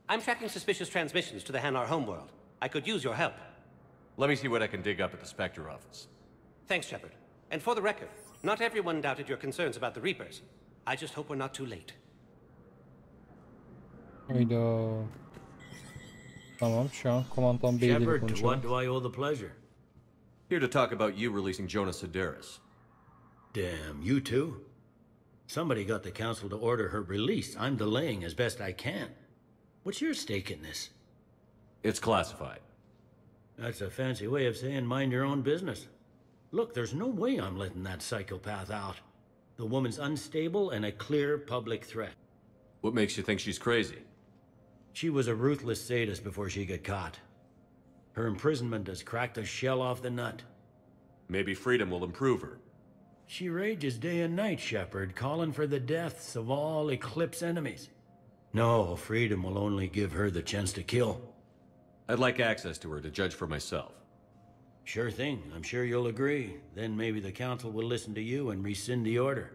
Q: I'm tracking suspicious transmissions to the Hanar homeworld. I could use your help.
C: Let me see what I can dig up at the Spectre office.
Q: Thanks, Shepard. And for the record, not everyone doubted your concerns about the Reapers. I just hope we're not too late.
A: Hayda. Tamam, şu an komandan beyliğiyle
R: Shepard, to
A: konuşalım.
R: what do I owe the pleasure?
C: Here to talk about you releasing Jonas Sedaris.
R: Damn, you too? Somebody got the council to order her release. I'm delaying as best I can. What's your stake in this?
C: It's classified.
R: That's a fancy way of saying mind your own business. Look, there's no way I'm letting that psychopath out. The woman's unstable and a clear public threat.
C: What makes you think she's crazy?
R: She was a ruthless sadist before she got caught. Her imprisonment has cracked the shell off the nut.
C: Maybe freedom will improve her.
R: She rages day and night, Shepard, calling for the deaths of all Eclipse enemies. No, freedom will only give her the chance to kill.
C: I'd like access to her to judge for myself.
R: Sure thing. I'm sure you'll agree. Then maybe the council will listen to you and rescind the order.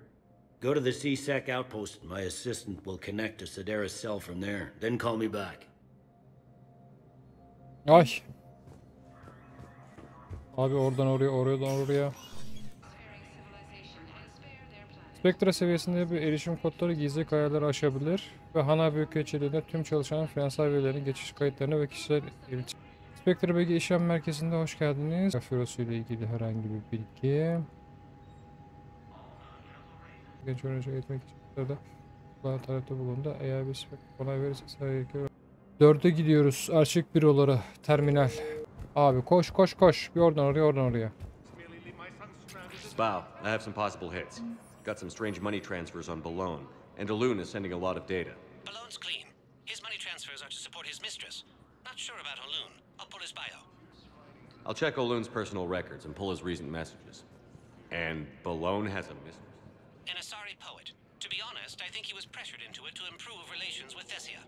R: Go to the C-Sec outpost. My assistant will connect to Sedaris' cell from there. Then call me back.
A: Ay. Abi oradan oraya, oradan oraya. Spektra seviyesinde bir erişim kodları gizli kayaları aşabilir ve HANA büyükelçiliğinde tüm çalışanın finansal verilerini, geçiş kayıtlarını ve kişisel iletişim. Spektra Bilgi İşlem Merkezi'nde hoş geldiniz. Filosu ile ilgili herhangi bir bilgi. Genç öğrenci eğitmek için de kulağına talepte bulundu. Eğer bir spektra onay verirse sadece 4'e gidiyoruz. Arşiv büroları, terminal. Abi koş koş koş. Bir oradan oraya, oradan oraya.
C: Spow, I have some possible hits. Got some strange money transfers on Bölüm, and Olun is sending a lot of data.
Q: Balloon's clean. His money transfers are to support his mistress. Not sure about Olun. I'll pull his bio.
C: I'll check Olun's personal records and pull his recent messages. And Bölüm has a mistress?
Q: An Asari poet. To be honest, I think he was pressured into it to improve relations with Thessia.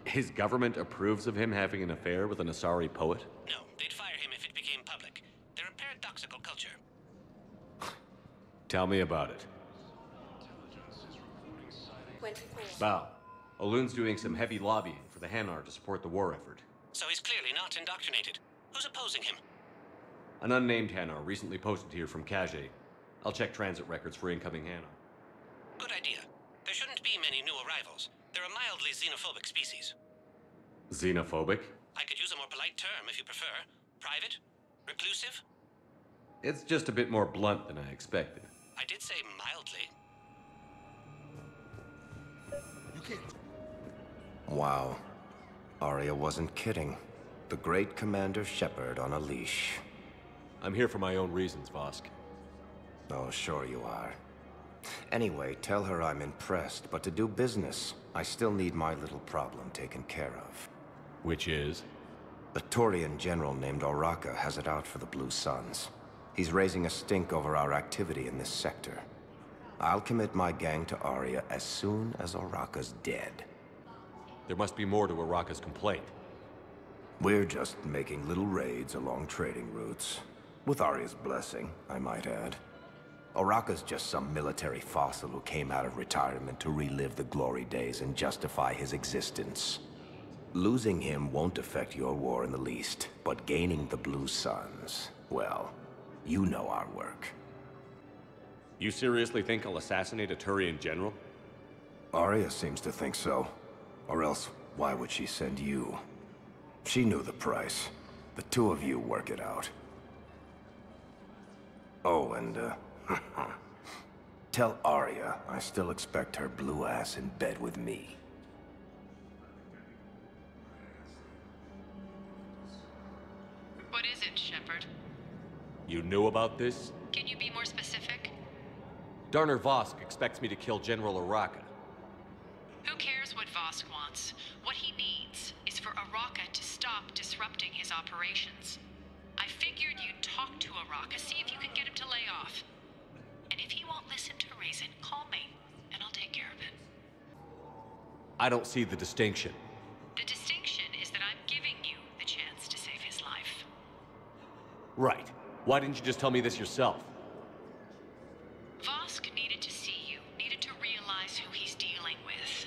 C: His government approves of him having an affair with an Asari poet?
Q: No, they'd fire him if it became public. They're a paradoxical culture.
C: Tell me about it. Bow, Olun's doing some heavy lobbying for the Hanar to support the war effort.
Q: So he's clearly not indoctrinated. Who's opposing him?
C: An unnamed Hanar recently posted here from Kaje. I'll check transit records for incoming Hanar.
Q: Good idea. There shouldn't be many new arrivals. They're a mildly xenophobic species.
C: Xenophobic?
Q: I could use a more polite term if you prefer. Private? Reclusive?
C: It's just a bit more blunt than I expected.
Q: I did say mildly.
S: Wow. Arya wasn't kidding. The great Commander Shepard on a leash.
C: I'm here for my own reasons, Vosk.
S: Oh, sure you are. Anyway, tell her I'm impressed, but to do business, I still need my little problem taken care of.
C: Which is?
S: The Taurian general named Oraka has it out for the Blue Suns. He's raising a stink over our activity in this sector. I'll commit my gang to Arya as soon as Oraka's dead.
C: There must be more to Oraka's complaint.
S: We're just making little raids along trading routes. With Arya's blessing, I might add. Oraka's just some military fossil who came out of retirement to relive the glory days and justify his existence. Losing him won't affect your war in the least, but gaining the Blue Suns, well, you know our work.
C: You seriously think I'll assassinate a Turian general?
S: Arya seems to think so. Or else, why would she send you? She knew the price. The two of you work it out. Oh, and, tell Arya I still expect her blue ass in bed with me.
J: What is it, Shepard?
C: You knew about this?
J: Can you be more specific?
C: Darner Vosk expects me to kill General Oraka.
J: Who cares what Vosk wants? What he needs is for Oraka to stop disrupting his operations. I figured you'd talk to Oraka, see if you can get him to lay off. And if he won't listen to reason, call me, and I'll take care of it.
C: I don't see the distinction.
J: The distinction is that I'm giving you the chance to save his life.
C: Right. Why didn't you just tell me this yourself?
J: Vosk needed to see you, needed to realize who he's dealing with.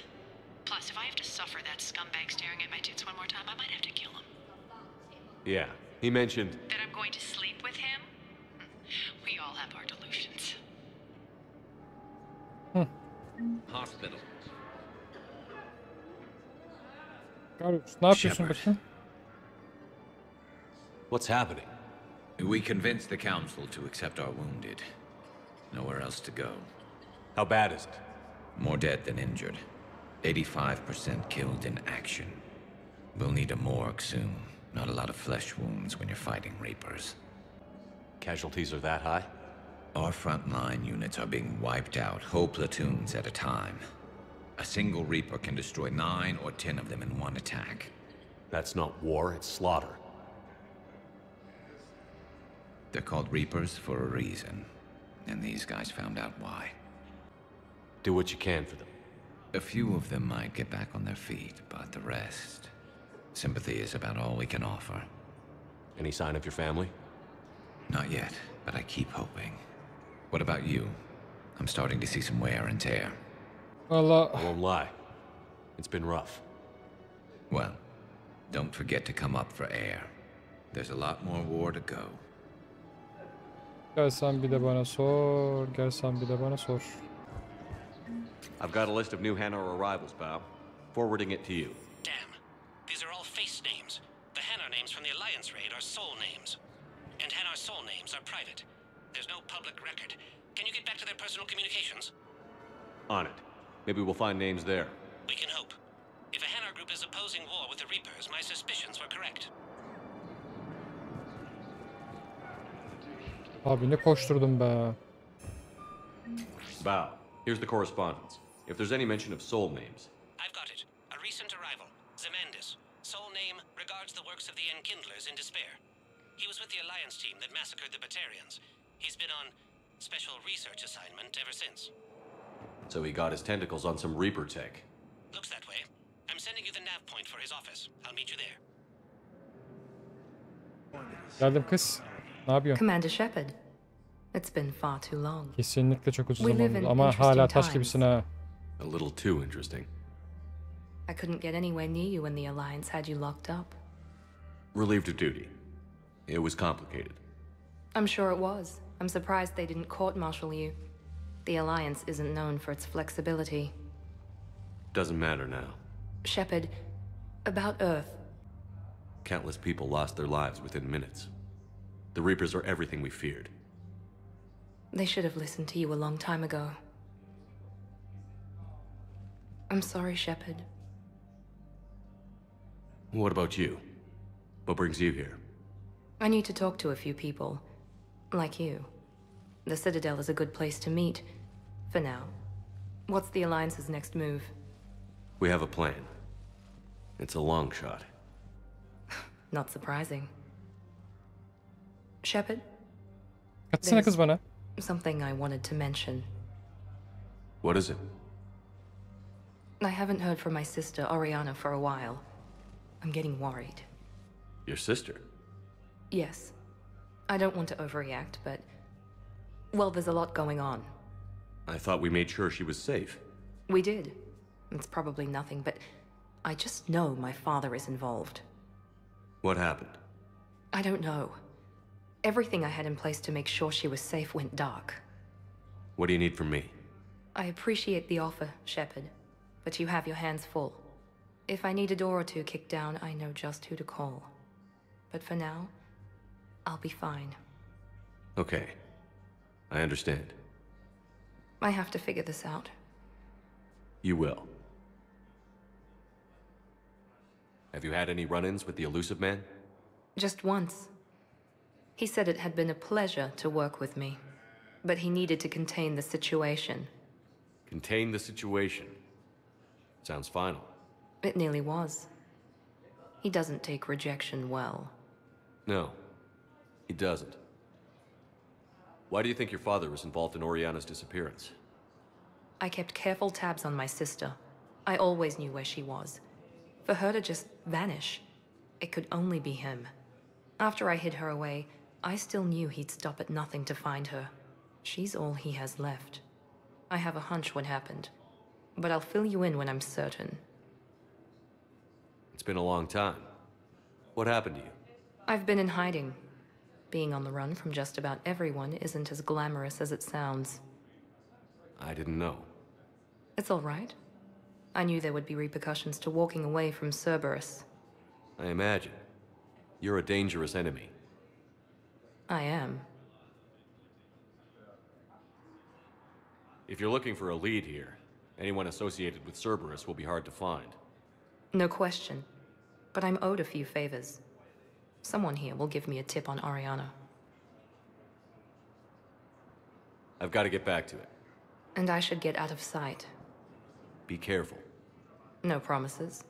J: Plus, if I have to suffer that scumbag staring at my tits one more time, I might have to kill him.
C: Yeah, he mentioned...
J: That I'm going to sleep with him? We all have our delusions.
C: Hospital.
A: Garus, ne yapıyorsun
G: Shepard.
A: bakayım?
C: What's happening?
G: We convinced the Council to accept our wounded. Nowhere else to go.
C: How bad is it?
G: More dead than injured. 85% killed in action. We'll need a morgue soon. Not a lot of flesh wounds when you're fighting Reapers.
C: Casualties are that high?
G: Our frontline units are being wiped out, whole platoons at a time. A single Reaper can destroy 9 or 10 of them in one attack.
C: That's not war, it's slaughter.
G: They're called Reapers for a reason, and these guys found out why.
C: Do what you can for them.
G: A few of them might get back on their feet, but the rest... Sympathy is about all we can offer.
C: Any sign of your family?
G: Not yet, but I keep hoping. What about you? I'm starting to see some wear and tear.
A: Valla
C: I won't lie. It's been rough.
G: Well, don't forget to come up for air. There's a lot more war to go.
A: gel sen bir de bana sor. Gel sen bir de bana sor.
C: I've got a list of new Hanar arrivals, pal. Forwarding it to you.
T: Damn. These are all face names. The Hanar names from the Alliance raid are soul names. And Hanar soul names are private. There's no public record. Can you get back to their personal communications?
C: On it. Maybe we'll find names there.
T: We can hope. If a Hanar group is opposing war with the Reapers, my suspicions were correct.
A: Abi ne koşturdum be.
C: Bow. Here's the correspondence. If there's any mention of soul names.
T: I've got it. A recent arrival. Zemandis. Soul name regards the works of the Enkindlers in despair. He was with the Alliance team that massacred the Batarians. He's been on special research assignment ever since.
C: So he got his tentacles on some Reaper tech.
T: Looks that way. I'm sending you the nav point for his office. I'll meet you there.
A: Geldim kız. Ne yapıyorsun?
U: Commander Shepard. It's been far too long.
A: Kesinlikle çok uzun
U: We live
A: zaman
U: in
A: oldu ama
U: interesting
A: hala taş
U: times.
A: gibisin ha.
C: A little too interesting.
U: I couldn't get anywhere near you when the Alliance had you locked up.
C: Relieved of duty. It was complicated.
U: I'm sure it was. I'm surprised they didn't court-martial you. The Alliance isn't known for its flexibility.
C: Doesn't matter now.
U: Shepard, about Earth.
C: Countless people lost their lives within minutes. The Reapers are everything we feared.
U: They should have listened to you a long time ago. I'm sorry, Shepard.
C: What about you? What brings you here?
U: I need to talk to a few people. Like you. The Citadel is a good place to meet. For now. What's the Alliance's next move?
C: We have a plan. It's a long shot.
U: Not surprising. Shepard?
A: Katsana kız bana.
U: Something I wanted to mention.
C: What is it?
U: I haven't heard from my sister, Oriana, for a while. I'm getting worried.
C: Your sister?
U: Yes. I don't want to overreact, but... Well, there's a lot going on.
C: I thought we made sure she was safe.
U: We did. It's probably nothing, but... I just know my father is involved.
C: What happened?
U: I don't know. Everything I had in place to make sure she was safe went dark.
C: What do you need from me?
U: I appreciate the offer, Shepard, but you have your hands full. If I need a door or two kicked down, I know just who to call. But for now, I'll be fine.
C: Okay. I understand.
U: I have to figure this out.
C: You will. Have you had any run-ins with the elusive man?
U: Just once. He said it had been a pleasure to work with me, but he needed to contain the situation.
C: Contain the situation. Sounds final.
U: It nearly was. He doesn't take rejection well.
C: No, he doesn't. Why do you think your father was involved in Oriana's disappearance?
U: I kept careful tabs on my sister. I always knew where she was. For her to just vanish, it could only be him. After I hid her away, I still knew he'd stop at nothing to find her. She's all he has left. I have a hunch what happened, but I'll fill you in when I'm certain.
C: It's been a long time. What happened to you?
U: I've been in hiding. Being on the run from just about everyone isn't as glamorous as it sounds.
C: I didn't know.
U: It's all right. I knew there would be repercussions to walking away from Cerberus.
C: I imagine. You're a dangerous enemy.
U: I am.
C: If you're looking for a lead here, anyone associated with Cerberus will be hard to find.
U: No question. But I'm owed a few favors. Someone here will give me a tip on Ariana.
C: I've got to get back to it.
U: And I should get out of sight.
C: Be careful.
U: No promises.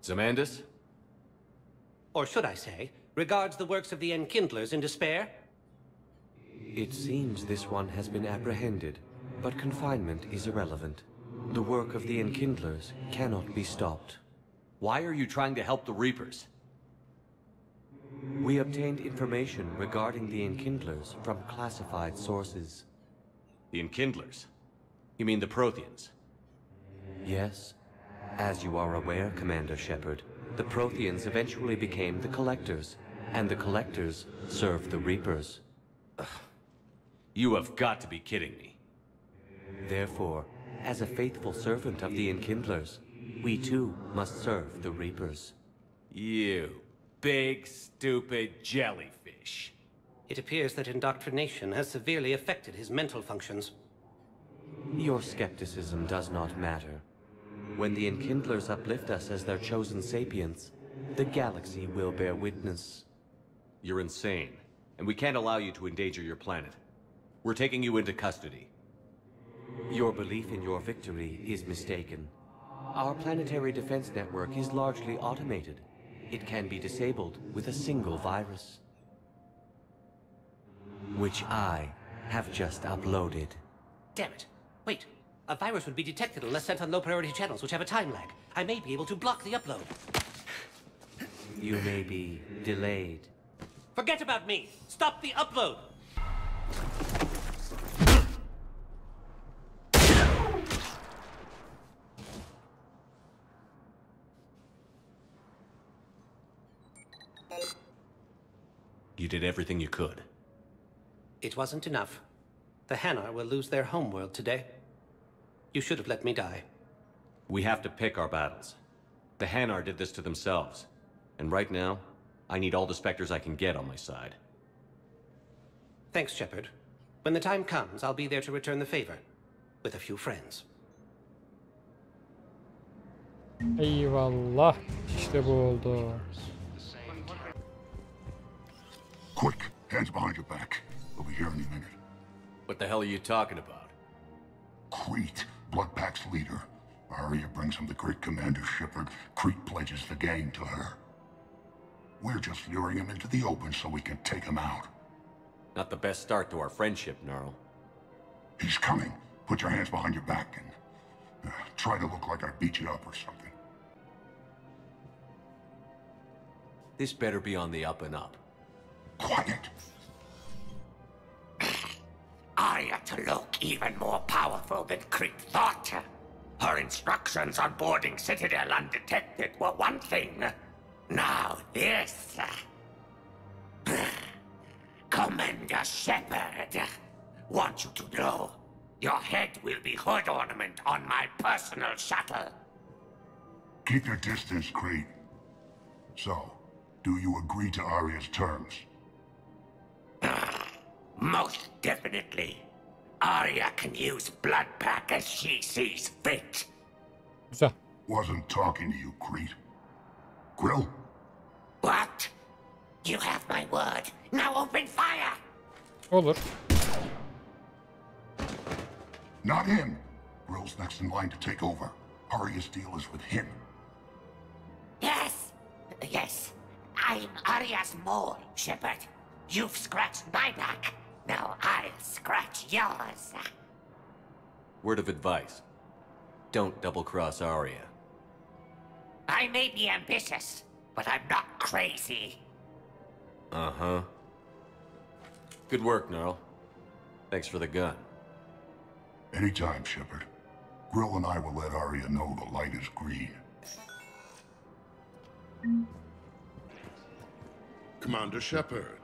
C: Zamandis?
Q: Or should I say, regards the works of the Enkindlers in despair?
D: It seems this one has been apprehended, but confinement is irrelevant. The work of the Enkindlers cannot be stopped.
C: Why are you trying to help the Reapers?
D: We obtained information regarding the Enkindlers from classified sources.
C: The Enkindlers? You mean the Protheans?
D: Yes. As you are aware, Commander Shepard, the Protheans eventually became the Collectors, and the Collectors served the Reapers.
C: You have got to be kidding me.
D: Therefore, as a faithful servant of the Enkindlers, we too must serve the Reapers.
C: You big, stupid jellyfish.
Q: It appears that indoctrination has severely affected his mental functions.
D: Your skepticism does not matter. When the Enkindlers uplift us as their chosen sapients, the galaxy will bear witness.
C: You're insane, and we can't allow you to endanger your planet. We're taking you into custody.
D: Your belief in your victory is mistaken. Our planetary defense network is largely automated. It can be disabled with a single virus, which I have just uploaded.
Q: Damn it. Wait. A virus would be detected unless sent on low-priority channels, which have a time lag. I may be able to block the upload.
D: You may be delayed.
Q: Forget about me! Stop the upload!
C: You did everything you could.
Q: It wasn't enough. The Hanar will lose their homeworld today. You should have let me die.
C: We have to pick our battles. The Hanar did this to themselves. And right now, I need all the Spectres I can get on my side.
Q: Thanks, Shepard. When the time comes, I'll be there to return the favor. With a few friends.
A: Eyvallah. İşte bu oldu.
B: Quick, hands behind your back. We'll be here any minute.
C: What the hell are you talking about?
B: Crete, Blood Pack's leader. Arya brings him the great Commander Shepard. Crete pledges the gang to her. We're just luring him into the open so we can take him out.
C: Not the best start to our friendship, Gnarl.
B: He's coming. Put your hands behind your back and try to look like I beat you up or something.
C: This better be on the up and up.
B: Quiet.
V: Arya to look even more powerful than Crete thought. Her instructions on boarding Citadel undetected were one thing. Now this. Commander Shepard, want you to know, your head will be hood ornament on my personal shuttle.
B: Keep your distance, Crete. So, do you agree to Arya's terms?
V: Most definitely. Arya can use Blood Pack as she sees fit.
A: Güzel.
B: Wasn't talking to you, Crete. Grill?
V: What? You have my word. Now open fire!
A: Olur.
B: Not him. Grill's next in line to take over. Arya's deal is with him.
V: Yes. Yes. I'm Arya's mole, Shepard. You've scratched my back. Now I'll scratch yours.
C: Word of advice. Don't double-cross Arya.
V: I may be ambitious, but I'm not crazy.
C: Uh-huh. Good work, Gnarl. Thanks for the gun.
B: Anytime, Shepard. Grill and I will let Arya know the light is green. Commander Shepard.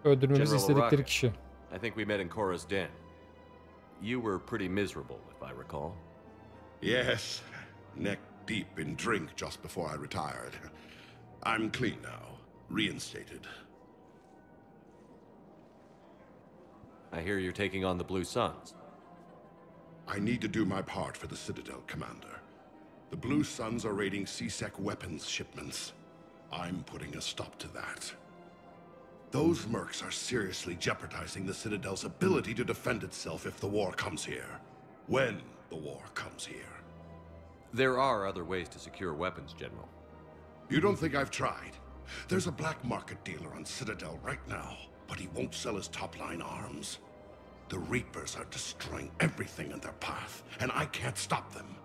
A: Öldürmemizi
C: General
A: istedikleri
C: Araka.
A: kişi.
C: I think we met in Cora's den. You were pretty miserable, if I recall.
B: Yes, neck deep in drink just before I retired. I'm clean now, reinstated.
C: I hear you're taking on the Blue Suns.
B: I need to do my part for the Citadel, Commander. The Blue Suns are raiding CSEC weapons shipments. I'm putting a stop to that. Those mercs are seriously jeopardizing the Citadel's ability to defend itself if the war comes here. When the war comes here.
C: There are other ways to secure weapons, General.
B: You don't think I've tried? There's a black market dealer on Citadel right now, but he won't sell his top-line arms. The Reapers are destroying everything in their path, and I can't stop them.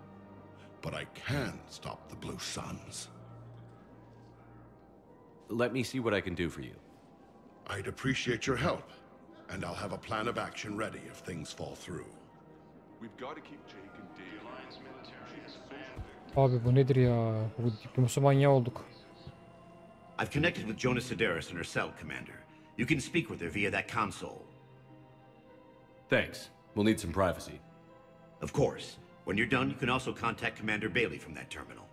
B: But I can stop the Blue Suns.
C: Let me see what I can do for you.
B: I'd appreciate your help, and I'll have a plan of action ready if things fall through.
E: We've got to keep Jake and Dave.
A: Abi bu nedir ya? Bu diplomasi manyağı olduk.
F: I've connected with Jonas Sedaris in her cell, Commander. You can speak with her via that console.
C: Thanks. We'll need some privacy.
F: Of course. When you're done, you can also contact Commander Bailey from that terminal.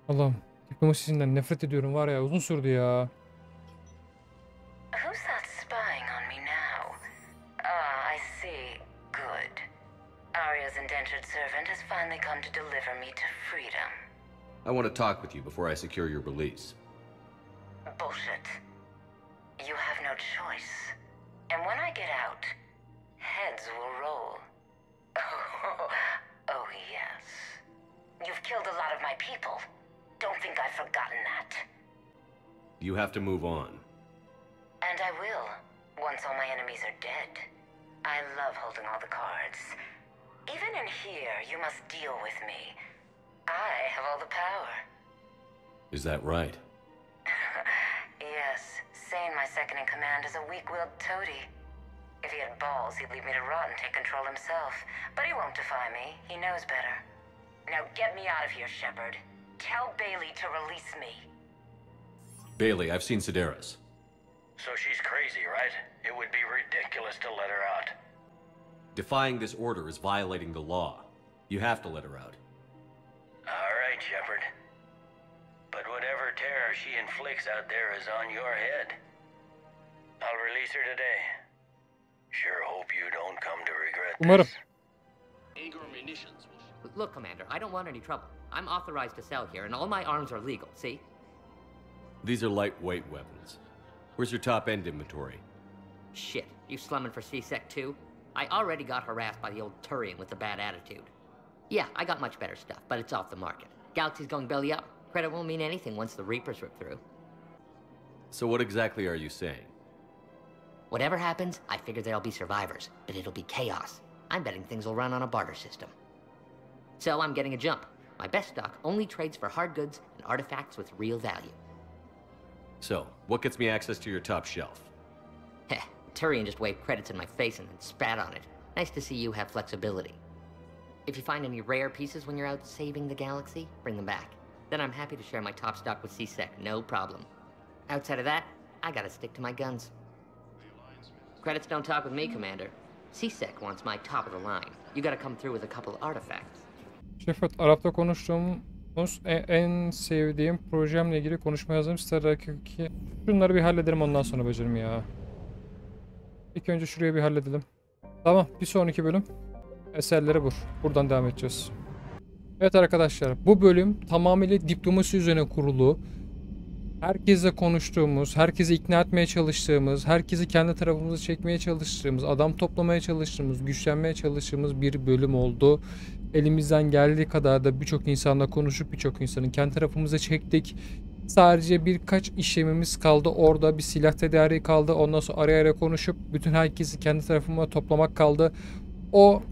A: Allah'ım. Diplomasisinden nefret ediyorum var ya. Uzun sürdü ya.
W: Who's that spying on me now? Ah, I see. Good. Arya's indentured servant has finally come to deliver me to freedom.
C: I want to talk with you before I secure your release.
W: Bullshit. You have no choice. And when I get out, heads will roll. Oh, yes. You've killed a lot of my people. Don't think I've forgotten that.
C: You have to move on.
W: And I will, once all my enemies are dead. I love holding all the cards. Even in here, you must deal with me. I have all the power.
C: Is that right?
W: Yes, Sane, my second-in-command, is a weak-willed toady. If he had balls, he'd leave me to rot and take control himself. But he won't defy me. He knows better. Now get me out of here, Shepard. Tell Bailey to release me.
C: Bailey, I've seen Sedaris.
X: So she's crazy, right? It would be ridiculous to let her out.
C: Defying this order is violating the law. You have to let her out.
X: All right, Shepard. But whatever terror she inflicts out there is on your head. I'll release her today. Sure hope you don't come to regret
A: Umarım.
X: this.
Y: Look, Commander, I don't want any trouble. I'm authorized to sell here, and all my arms are legal, see?
C: These are lightweight weapons. Where's your top-end inventory?
Y: Shit, you slumming for CSEC too? I already got harassed by the old Turian with the bad attitude. Yeah, I got much better stuff, but it's off the market. Galaxy's going belly up. Credit won't mean anything once the Reapers rip through.
C: So what exactly are you saying?
Y: Whatever happens, I figure there'll be survivors, but it'll be chaos. I'm betting things will run on a barter system. So I'm getting a jump. My best stock only trades for hard goods and artifacts with real value.
C: So, what gets me access to your top shelf?
Y: Heh, Turian just waved credits in my face and then spat on it. Nice to see you have flexibility. If you find any rare pieces when you're out saving the galaxy, bring them back. Then I'm happy to share my top stock with CSEC, no problem. Outside of that, I gotta stick to my guns. Credits don't talk with me, Commander. CSEC wants my top of the line. You gotta come through with a couple artifacts.
A: Shepard, Arap'ta konuştuğumuz en sevdiğim projemle ilgili konuşma yazdım. Sitedeki şunları bir halledelim ondan sonra becerim ya. İlk önce şuraya bir halledelim. Tamam, bir sonraki bölüm eserlere vur. Buradan devam edeceğiz. Evet arkadaşlar, bu bölüm tamamıyla diplomasi üzerine kurulu. Herkesle konuştuğumuz, herkesi ikna etmeye çalıştığımız, herkesi kendi tarafımıza çekmeye çalıştığımız, adam toplamaya çalıştığımız, güçlenmeye çalıştığımız bir bölüm oldu. Elimizden geldiği kadar da birçok insanla konuşup birçok insanın kendi tarafımıza çektik. Sadece birkaç işlemimiz kaldı. Orada bir silah tedariği kaldı. Ondan sonra araya konuşup bütün herkesi kendi tarafıma toplamak kaldı. O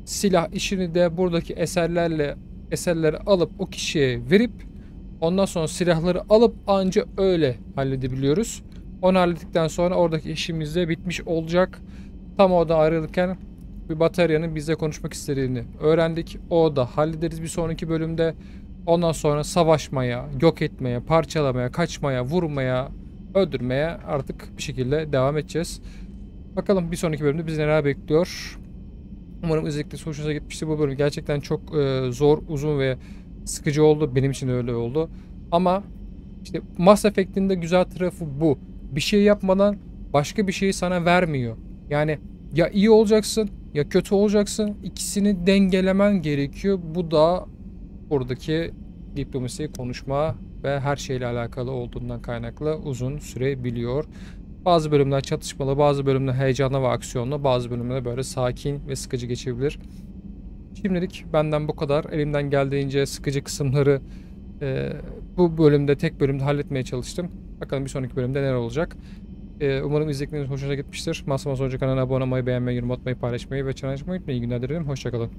A: silah işini de buradaki eserleri alıp o kişiye verip ondan sonra silahları alıp anca öyle halledebiliyoruz. Onu hallettikten sonra oradaki işimiz de bitmiş olacak. Tam oradan ayrılırken bir bataryanın bizle konuşmak istediğini öğrendik. O da hallederiz bir sonraki bölümde. Ondan sonra savaşmaya, yok etmeye, parçalamaya, kaçmaya, vurmaya, öldürmeye artık bir şekilde devam edeceğiz. Bakalım bir sonraki bölümde bizi neler bekliyor. Umarım izledikleriniz hoşunuza gitmiştir. Bu bölüm gerçekten çok zor, uzun ve sıkıcı oldu. Benim için de öyle oldu. Ama işte Mass Effect'in de güzel tarafı bu. Bir şey yapmadan başka bir şeyi sana vermiyor. Yani ya iyi olacaksın ya kötü olacaksın. İkisini dengelemen gerekiyor. Bu da buradaki diplomasi, konuşma ve her şeyle alakalı olduğundan kaynaklı uzun sürebiliyor. Bazı bölümler çatışmalı, bazı bölümler heyecanlı ve aksiyonlu, bazı bölümler böyle sakin ve sıkıcı geçebilir. Şimdilik benden bu kadar. Elimden geldiğince sıkıcı kısımları bu bölümde, tek bölümde halletmeye çalıştım. Bakalım bir sonraki bölümde neler olacak. Umarım izledikleriniz hoşunuza gitmiştir. Masama sonucu kanalına abone olmayı, beğenmeyi, yorum atmayı, paylaşmayı ve çanaşmayı unutmayın. İyi günler dilerim. Hoşçakalın.